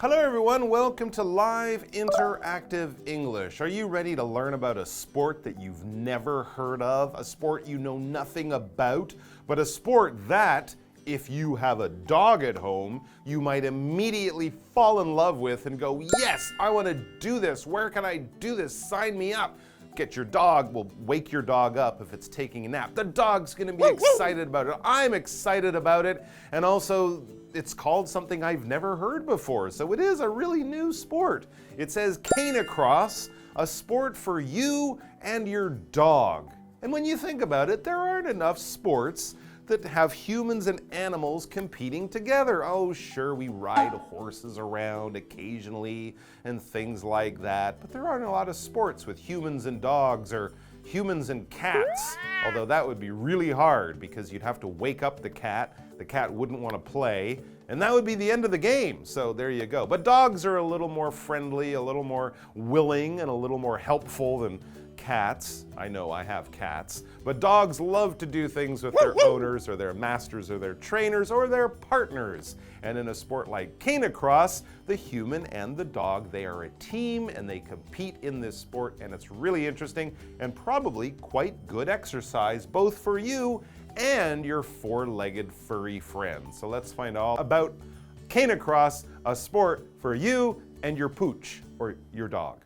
Hello everyone, welcome to Live Interactive English. Are you ready to learn about a sport that you've never heard of? A sport you know nothing about, but a sport that, if you have a dog at home, you might immediately fall in love with and go, yes, I want to do this. Where can I do this? Sign me up. Get your dog, will wake your dog up if it's taking a nap. The dog's going to be excited about it. I'm excited about it. And also, it's called something I've never heard before. So it is a really new sport. It says Canicross, a sport for you and your dog. And when you think about it, there aren't enough sports that have humans and animals competing together. Oh, sure, we ride horses around occasionally and things like that, but there aren't a lot of sports with humans and dogs or humans and cats, although that would be really hard because you'd have to wake up the cat wouldn't want to play, and that would be the end of the game. So there you go. But dogs are a little more friendly, a little more willing, and a little more helpful than cats. I know I have cats, but dogs love to do things with their owners or their masters or their trainers or their partners. And in a sport like Canicross, the human and the dog, they are a team and they compete in this sport, and it's really interesting and probably quite good exercise both for you and your four-legged furry friends. So let's find out about Canicross, a sport for you and your pooch or your dog.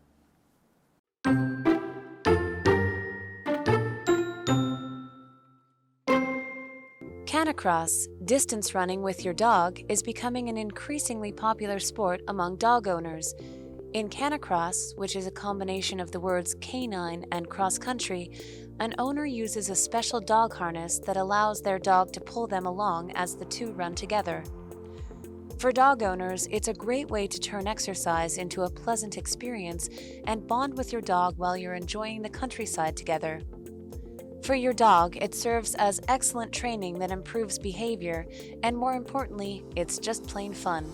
Canicross, distance running with your dog, is becoming an increasingly popular sport among dog owners. In Canicross, which is a combination of the words canine and cross-country, an owner uses a special dog harness that allows their dog to pull them along as the two run together. For dog owners, it's a great way to turn exercise into a pleasant experience and bond with your dog while you're enjoying the countryside together. For your dog, it serves as excellent training that improves behavior, and more importantly, it's just plain fun.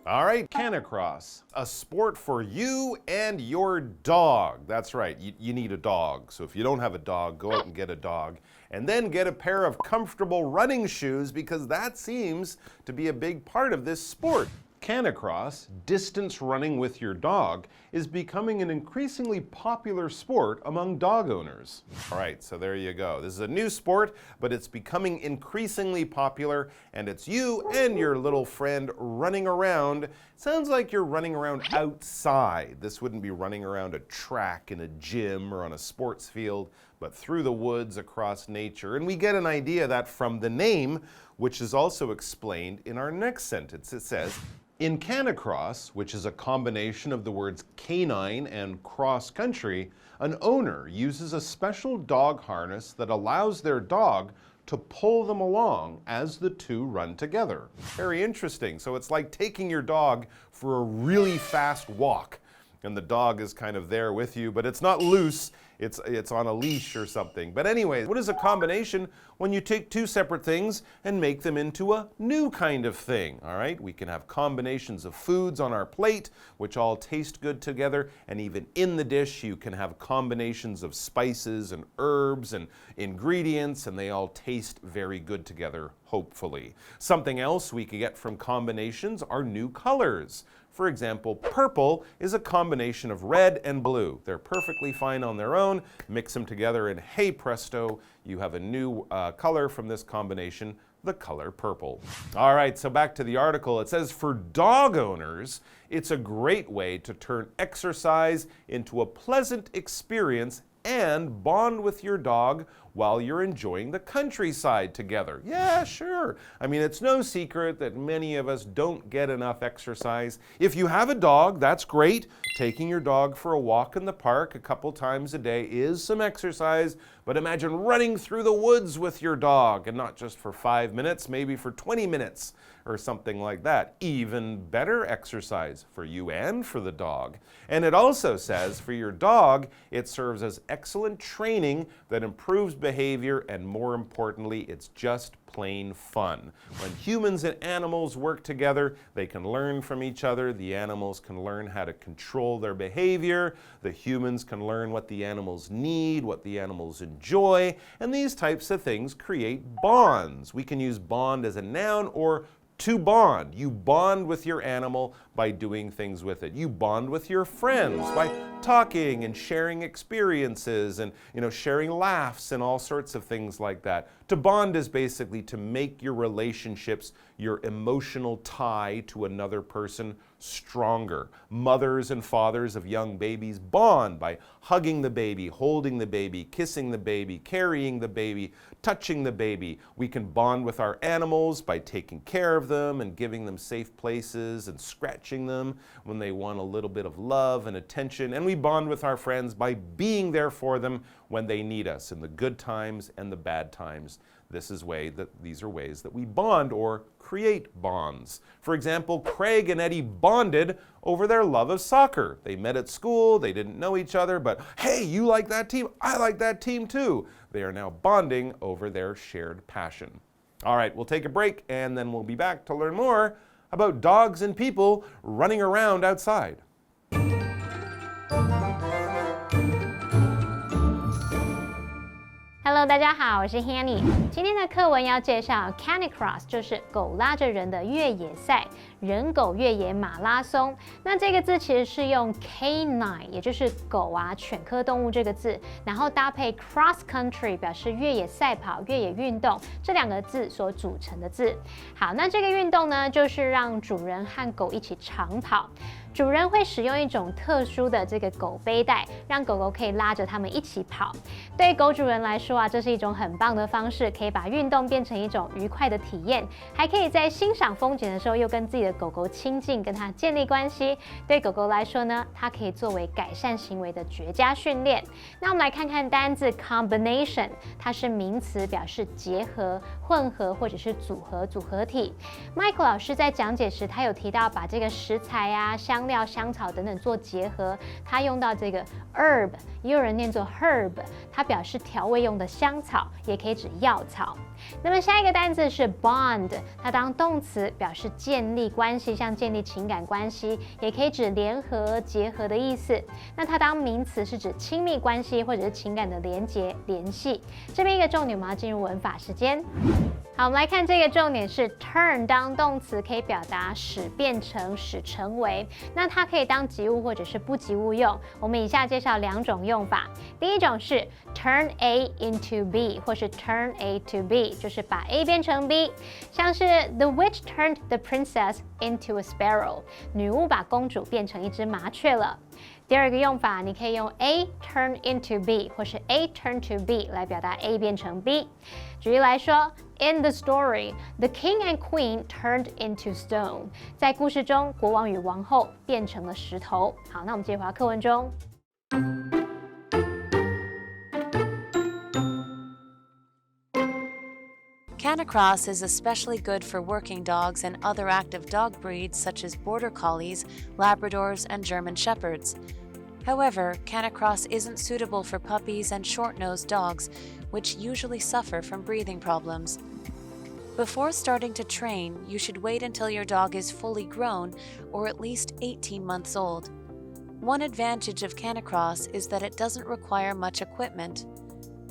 All right, Canicross, a sport for you and your dog. That's right, you need a dog. So if you don't have a dog, go out and get a dog. And then get a pair of comfortable running shoes because that seems to be a big part of this sport. Canicross, distance running with your dog, is becoming an increasingly popular sport among dog owners. All right, so there you go. This is a new sport, but it's becoming increasingly popular, and it's you and your little friend running around. Sounds like you're running around outside. This wouldn't be running around a track in a gym or on a sports field, but through the woods across nature. And we get an idea of that from the name, which is also explained in our next sentence. It says, in Canicross, which is a combination of the words canine and cross-country, an owner uses a special dog harness that allows their dog to pull them along as the two run together. Very interesting. So it's like taking your dog for a really fast walk, and the dog is kind of there with you, but it's not loose. It's on a leash or something. But anyway, what is a combination? When you take two separate things and make them into a new kind of thing, all right? We can have combinations of foods on our plate, which all taste good together, and even in the dish, you can have combinations of spices and herbs and ingredients, and they all taste very good together, hopefully. Something else we can get from combinations are new colors. For example, purple is a combination of red and blue. They're perfectly fine on their own. Mix them together and hey presto, you have a new color from this combination, the color purple. All right, so back to the article. It says for dog owners, it's a great way to turn exercise into a pleasant experience and bond with your dog while you're enjoying the countryside together. Yeah, sure. I mean, it's no secret that many of us don't get enough exercise. If you have a dog, that's great. Taking your dog for a walk in the park a couple times a day is some exercise, but imagine running through the woods with your dog, and not just for 5 minutes, maybe for 20 minutes or something like that. Even better exercise for you and for the dog. And it also says for your dog, it serves as excellent training that improves behavior, and more importantly, it's just plain fun. When humans and animals work together, they can learn from each other. The animals can learn how to control their behavior. The humans can learn what the animals need, what the animals enjoy, and these types of things create bonds. We can use bond as a noun or to bond. You bond with your animal by doing things with it. You bond with your friends by talking and sharing experiences and, sharing laughs and all sorts of things like that. To bond is basically to make your relationships, your emotional tie to another person stronger. Mothers and fathers of young babies bond by hugging the baby, holding the baby, kissing the baby, carrying the baby, touching the baby. We can bond with our animals by taking care of them and giving them safe places and scratching them when they want a little bit of love and attention. And we bond with our friends by being there for them when they need us in the good times and the bad times. These are ways that we bond or create bonds. For example, Craig and Eddie bonded over their love of soccer. They met at school, they didn't know each other, but hey, you like that team? I like that team too. They are now bonding over their shared passion. All right, we'll take a break and then we'll be back to learn more about dogs and people running around outside. Hello， 大家好，我是 Hanny。今天的课文要介绍 Canicross， 就是狗拉着人的越野赛，人狗越野马拉松。那这个字其实是用 canine， 也就是狗啊、犬科动物这个字，然后搭配 cross country， 表示越野赛跑、越野运动这两个字所组成的字。好，那这个运动呢，就是让主人和狗一起长跑。主人会使用一种特殊的这个狗背带，让狗狗可以拉着它们一起跑。对狗主人来说啊，这是一种很棒的方式，可以把运动变成一种愉快的体验，还可以在欣赏风景的时候又跟自己的狗狗亲近，跟它建立关系。对狗狗来说呢，它可以作为改善行为的绝佳训练。那我们来看看单字 combination， 它是名词，表示结合、混合或者是组合体。Mike 老师在讲解时，他有提到把这个食材啊、香料、香草等等做结合，他用到这个 herb， 也有人念作 herb， 它表示调味用的香草，也可以指药草。那么下一个单字是 bond， 它当动词表示建立关系，像建立情感关系，也可以指联合、结合的意思。那它当名词是指亲密关系或者是情感的连结、联系。这边一个重点，我们要进入文法时间。好，我们来看这个重点是 turn 当动词可以表达使变成、使成为，那它可以当及物或者是不及物用。我们以下介绍两种用法。第一种是 turn A into B， 或是 turn A to B， 就是把 A 变成 B， 像是 The witch turned the princess into a sparrow， 女巫把公主变成一只麻雀了。第二个用法，你可以用 A turn into B 或是 A turn to B 来表达 A 变成 B。举例来说 ，In the story, the king and queen turned into stone。在故事中，国王与王后变成了石头。好，那我们接回到课文中。Canicross is especially good for working dogs and other active dog breeds such as Border Collies, Labradors, and German Shepherds. However, Canicross isn't suitable for puppies and short-nosed dogs, which usually suffer from breathing problems. Before starting to train, you should wait until your dog is fully grown or at least 18 months old. One advantage of Canicross is that it doesn't require much equipment.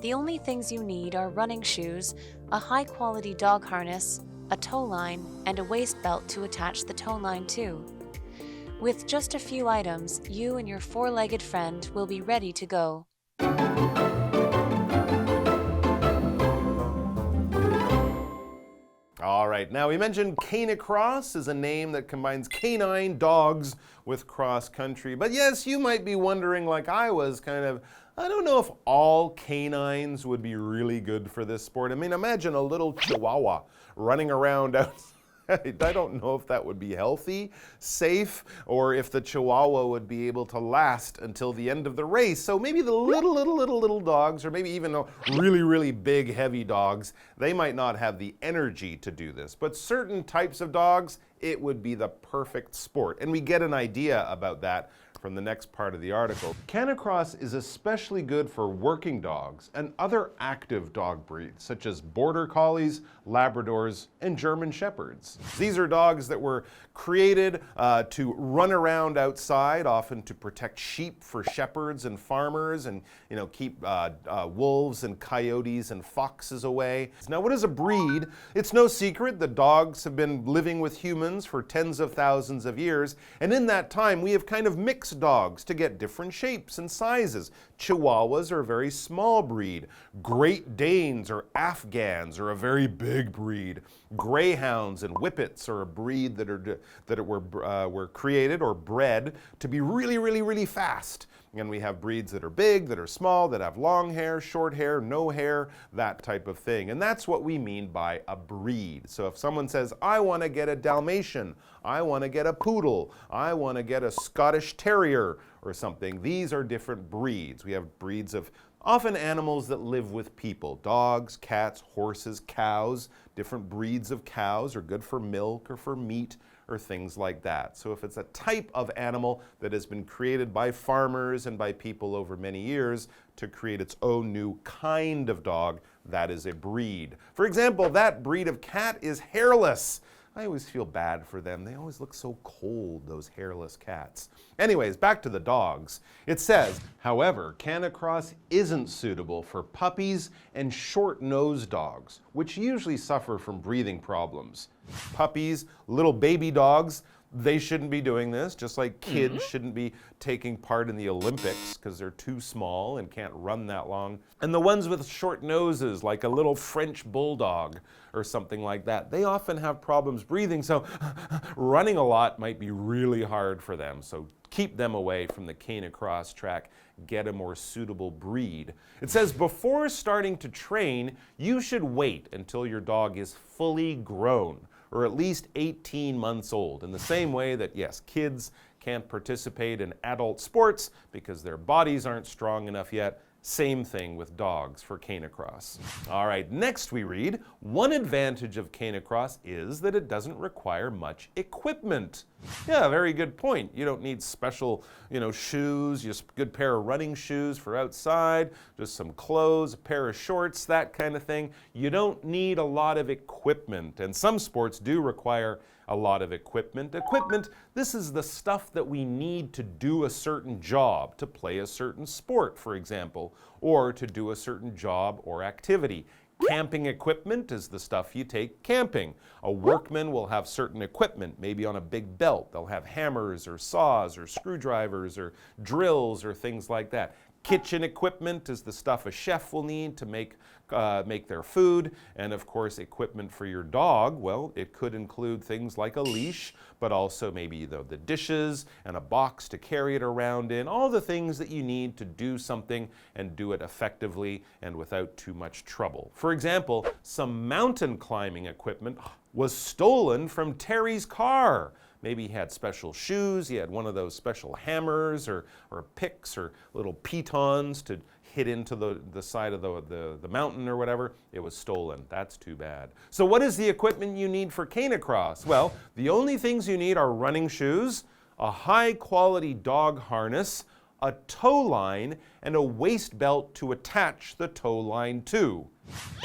The only things you need are running shoes, a high-quality dog harness, a tow line, and a waist belt to attach the tow line to. With just a few items, you and your four-legged friend will be ready to go. All right, now we mentioned Canicross is a name that combines canine dogs with cross-country. But yes, you might be wondering, like I was, I don't know if all canines would be really good for this sport. I mean, imagine a little Chihuahua running around outside. I don't know if that would be healthy, safe, or if the Chihuahua would be able to last until the end of the race. So maybe the little dogs, or maybe even the really big, heavy dogs, they might not have the energy to do this. But certain types of dogs, it would be the perfect sport. And we get an idea about that from the next part of the article. Canicross is especially good for working dogs and other active dog breeds, such as Border Collies, Labradors, and German Shepherds. These are dogs that were created to run around outside, often to protect sheep for shepherds and farmers, and keep wolves and coyotes and foxes away. Now, what is a breed? It's no secret that dogs have been living with humans for tens of thousands of years, and in that time we have kind of mixed dogs to get different shapes and sizes. Chihuahuas are a very small breed. Great Danes or Afghans are a very big breed. Greyhounds and Whippets are a breed that were created or bred to be really, really, really fast. And we have breeds that are big, that are small, that have long hair, short hair, no hair, that type of thing. And that's what we mean by a breed. So if someone says, I want to get a Dalmatian, I want to get a Poodle, I want to get a Scottish Terrier or something, these are different breeds. We have breeds of often animals that live with people. Dogs, cats, horses, cows. Different breeds of cows are good for milk or for meat or things like that. So if it's a type of animal that has been created by farmers and by people over many years to create its own new kind of dog, that is a breed. For example, that breed of cat is hairless. I always feel bad for them. They always look so cold, those hairless cats. Anyways, back to the dogs. It says, however, Canicross isn't suitable for puppies and short-nosed dogs, which usually suffer from breathing problems. Puppies, little baby dogs, they shouldn't be doing this, just like kids shouldn't be taking part in the Olympics because they're too small and can't run that long. And the ones with short noses, like a little French bulldog or something like that, they often have problems breathing, so running a lot might be really hard for them. So keep them away from the Canicross track. Get a more suitable breed. It says before starting to train, you should wait until your dog is fully grown, or at least 18 months old. In the same way that, yes, kids can't participate in adult sports because their bodies aren't strong enough yet, same thing with dogs for Canicross. All right, next we read, one advantage of Canicross is that it doesn't require much equipment. Yeah, very good point. You don't need special, shoes, just a good pair of running shoes for outside, just some clothes, a pair of shorts, that kind of thing. You don't need a lot of equipment, and some sports do require a lot of equipment. Equipment, this is the stuff that we need to do a certain job, to play a certain sport, for example, or to do a certain job or activity. Camping equipment is the stuff you take camping. A workman will have certain equipment, maybe on a big belt. They'll have hammers or saws or screwdrivers or drills or things like that. Kitchen equipment is the stuff a chef will need to make their food. And of course, equipment for your dog, well, it could include things like a leash, but also maybe the dishes and a box to carry it around in, all the things that you need to do something and do it effectively and without too much trouble. For example, some mountain climbing equipment was stolen from Terry's car. Maybe he had special shoes, he had one of those special hammers or picks or little pitons to hit into the side of the mountain or whatever. It was stolen. That's too bad. So what is the equipment you need for Canicross? Well, the only things you need are running shoes, a high-quality dog harness, a tow line, and a waist belt to attach the tow line to,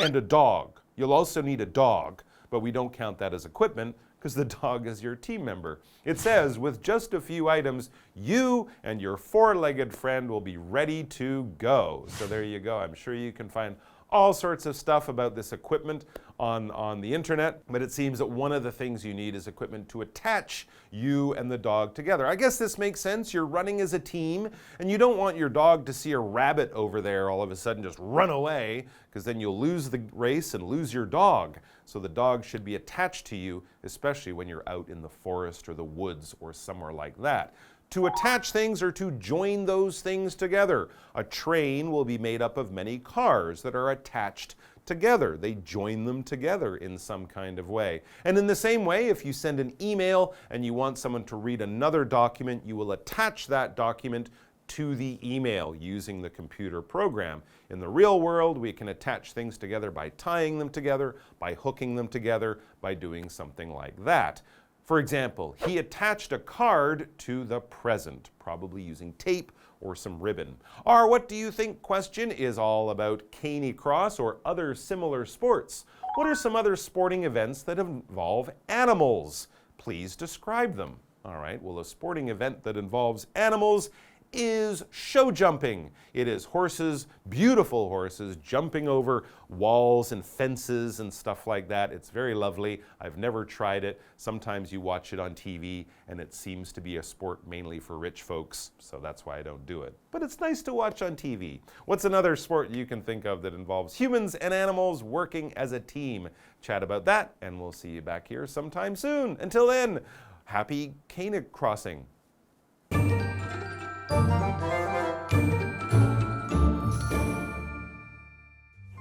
and a dog. You'll also need a dog, but we don't count that as equipment because the dog is your team member. It says, with just a few items, you and your four-legged friend will be ready to go. So there you go. I'm sure you can find all sorts of stuff about this equipment on the internet, but it seems that one of the things you need is equipment to attach you and the dog together. I guess this makes sense. You're running as a team, and you don't want your dog to see a rabbit over there all of a sudden just run away, because then you'll lose the race and lose your dog. So the dog should be attached to you, especially when you're out in the forest or the woods or somewhere like that. To attach things or to join those things together. A train will be made up of many cars that are attached together. They join them together in some kind of way. And in the same way, if you send an email and you want someone to read another document, you will attach that document to the email using the computer program. In the real world, we can attach things together by tying them together, by hooking them together, by doing something like that. For example, he attached a card to the present, probably using tape or some ribbon. Our What Do You Think question is all about Canicross or other similar sports. What are some other sporting events that involve animals? Please describe them. All right, well, a sporting event that involves animals is show jumping. It is horses, beautiful horses, jumping over walls and fences and stuff like that. It's very lovely. I've never tried it. Sometimes you watch it on TV and it seems to be a sport mainly for rich folks, so that's why I don't do it. But it's nice to watch on TV. What's another sport you can think of that involves humans and animals working as a team? Chat about that, and we'll see you back here sometime soon. Until then, happy Canicrossing.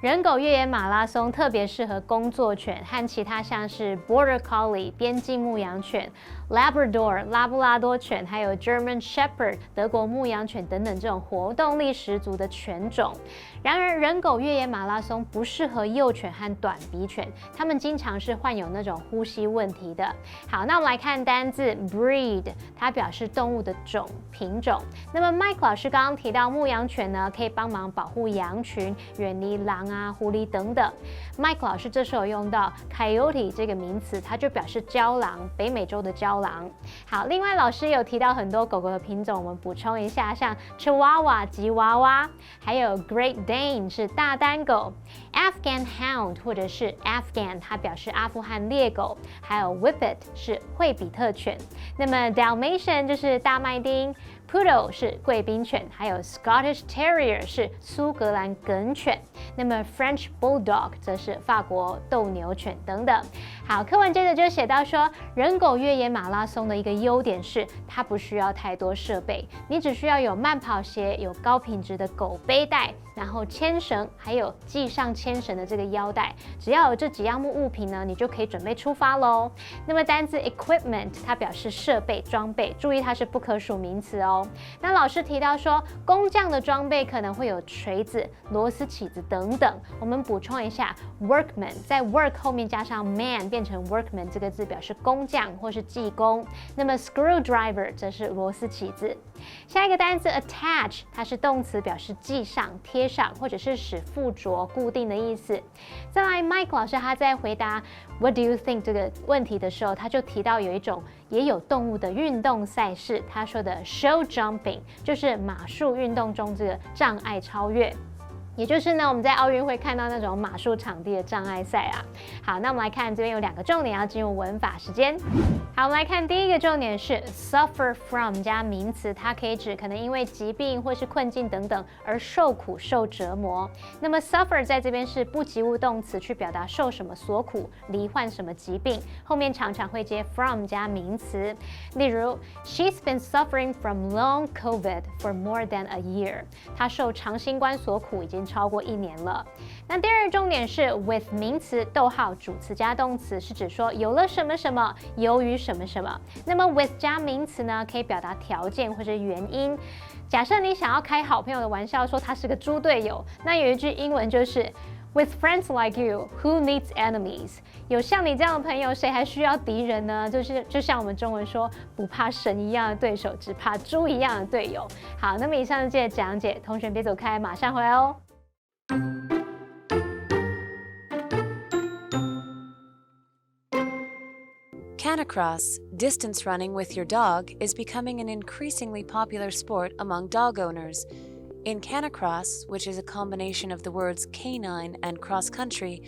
人狗越野马拉松特别适合工作犬和其他像是 Border Collie 边境牧羊犬、Labrador 拉布拉多犬，还有 German Shepherd 德国牧羊犬等等这种活动力十足的犬种。然而，人狗越野马拉松不适合幼犬和短鼻犬，它们经常是患有那种呼吸问题的。好，那我们来看单字 breed， 它表示动物的品种。那么 Mike 老师刚刚提到牧羊犬呢，可以帮忙保护羊群，远离狼啊、狐狸等等。Mike 老师这时候用到 coyote 这个名词，它就表示郊狼，北美洲的郊狼。好，另外老师有提到很多狗狗的品种，我们补充一下，像 Chihuahua 吉娃娃，还有 Great Dane 是大丹狗 ，Afghan Hound 或者是 Afghan 它表示阿富汗猎狗，还有 Whippet 是惠比特犬。那么 Dalmatian 就是大麦丁。Poodle 是贵宾犬，还有 Scottish Terrier 是苏格兰梗犬，那么 French Bulldog 则是法国斗牛犬等等。好，课文接着就写到说，人狗越野马拉松的一个优点是它不需要太多设备，你只需要有慢跑鞋，有高品质的狗背带，然后牵绳，还有系上牵绳的这个腰带，只要有这几样物品呢，你就可以准备出发喽。那么单字 equipment 它表示设备、装备，注意它是不可数名词哦。那老师提到说，工匠的装备可能会有锤子、螺丝起子等等。我们补充一下 ，workman 在 work 后面加上 man 变成 workman 这个字表示工匠或是技工。那么 screwdriver 则是螺丝起子。下一个单字 attach 它是动词，表示系上、贴上或者是使附着、固定的意思。再来 ，Mike 老师他在回答 What do you think 这个问题的时候，他就提到有一种也有动物的运动赛事，他说的 show jumping 就是马术运动中这个障碍超越。也就是呢，我们在奥运会看到那种马术场地的障碍赛啊。好，那我们来看这边有2个重点要进入文法时间。好，我们来看第一个重点是 suffer from 加名词，它可以指可能因为疾病或是困境等等而受苦、受折磨。那么 suffer 在这边是不及物动词，去表达受什么所苦、罹患什么疾病，后面常常会接 from 加名词。例如 ，She's been suffering from long COVID for more than a year。她受长新冠所苦已经超过1年了。那第二个重点是 with 名词逗号主词加动词，是指说有了什么什么，由于什么什么。那么 with 加名词呢，可以表达条件或者原因。假设你想要开好朋友的玩笑，说他是个猪队友，那有一句英文就是 With friends like you, who needs enemies？ 有像你这样的朋友，谁还需要敌人呢？就像我们中文说，不怕神一样的对手，只怕猪一样的队友。好，那么以上是这些讲解，同学别走开，马上回来哦。Canicross, distance running with your dog, is becoming an increasingly popular sport among dog owners. In Canicross, which is a combination of the words canine and cross-country,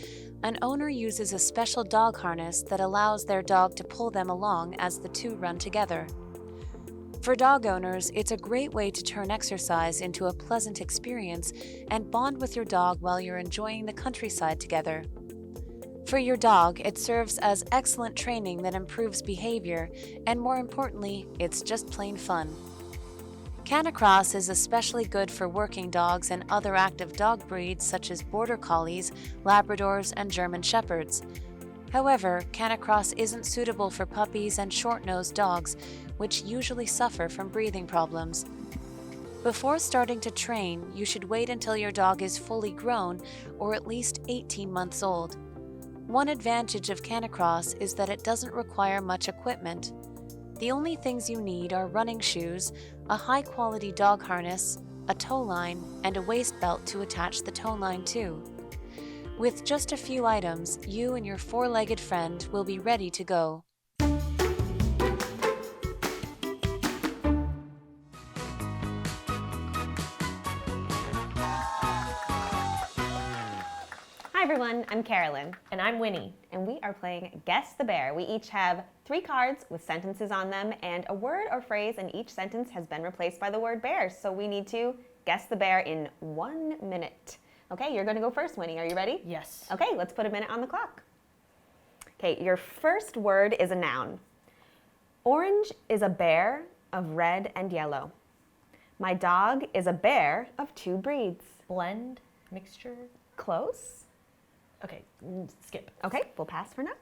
an owner uses a special dog harness that allows their dog to pull them along as the two run together. For dog owners, it's a great way to turn exercise into a pleasant experience and bond with your dog while you're enjoying the countryside together. For your dog, it serves as excellent training that improves behavior, and more importantly, it's just plain fun. Canicross is especially good for working dogs and other active dog breeds such as Border Collies, Labradors, and German Shepherds. However, Canicross isn't suitable for puppies and short-nosed dogs, which usually suffer from breathing problems. Before starting to train, you should wait until your dog is fully grown or at least 18 months old. One advantage of Canicross is that it doesn't require much equipment. The only things you need are running shoes, a high-quality dog harness, a tow line, and a waist belt to attach the tow line to. With just a few items, you and your four-legged friend will be ready to go. Hi everyone, I'm Carolyn. And I'm Winnie. And we are playing Guess the Bear. We each have 3 cards with sentences on them, and a word or phrase in each sentence has been replaced by the word bear. So we need to guess the bear in 1 minute. Okay, you're going to go first, Winnie. Are you ready? Yes. Okay, let's put a minute on the clock. Okay, your first word is a noun. Orange is a bear of red and yellow. My dog is a bear of 2 breeds. Blend, mixture. Close. Okay, skip. Okay, we'll pass for now.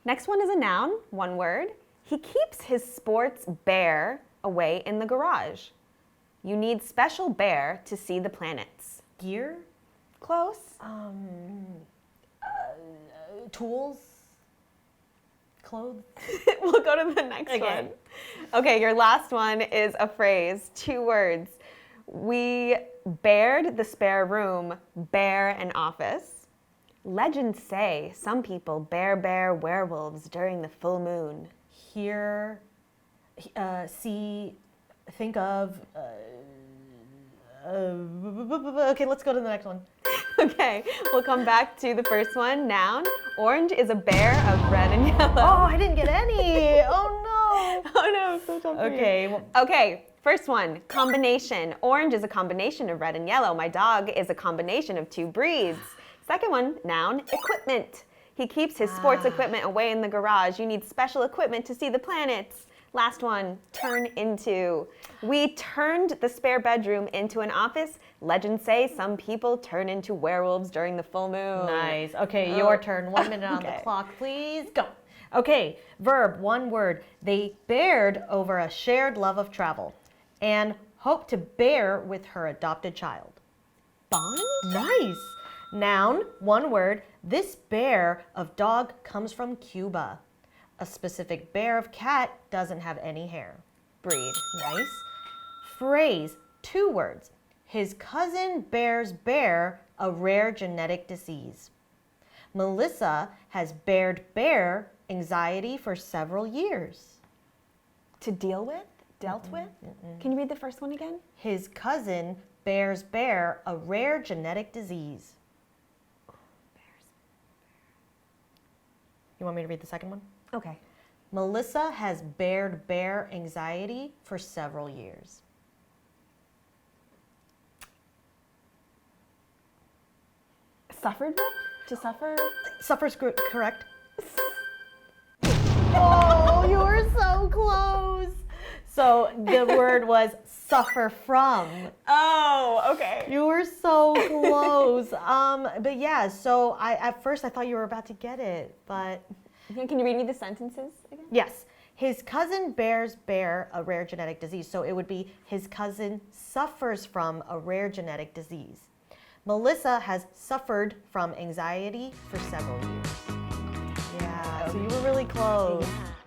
Next one is a noun, 1 word. He keeps his sports bear away in the garage. You need special bear to see the planets. Gear, Close. tools, clothes. We'll go to the next one. Okay, your last one is a phrase, 2 words. We bared the spare room, bear an office. Legends say some people bear werewolves during the full moon. Hear, see, think of. Okay, let's go to the next one. Okay, we'll come back to the first one. Noun. Orange is a bear of red and yellow. Oh, I didn't get any. Oh no. Oh no, I'm so tough. Okay. Okay, first one. Combination. Orange is a combination of red and yellow. My dog is a combination of 2 breeds. Second one, noun, equipment. He keeps his sports equipment away in the garage. You need special equipment to see the planets. Last one, turn into. We turned the spare bedroom into an office. Legends say some people turn into werewolves during the full moon. Nice. Okay, your turn. 1 minute on the clock, please. Go. Okay, verb, 1 word. They bared over a shared love of travel and hope to bear with her adopted child. Bond? Nice. Noun, 1 word. This bear of dog comes from Cuba. A specific bear of cat doesn't have any hair. Breed. Nice. Phrase, 2 words. His cousin bears bear a rare genetic disease. Melissa has bared bear anxiety for several years. To deal with? Dealt with? Can you read the first one again? His cousin bears bear a rare genetic disease. You want me to read the second one? Okay. Melissa has bared bear anxiety for several years. Suffered with? To suffer? Suffers correct. Oh, you were so close. So the word was suffer from. Oh, okay. You were so close. But yeah, so at first I thought you were about to get it, but Can you read me the sentences again? yes. His cousin bears bear a rare genetic disease. So it would be his cousin suffers from a rare genetic disease. Melissa has suffered from anxiety for several years. Yeah, so you were really close. Yeah.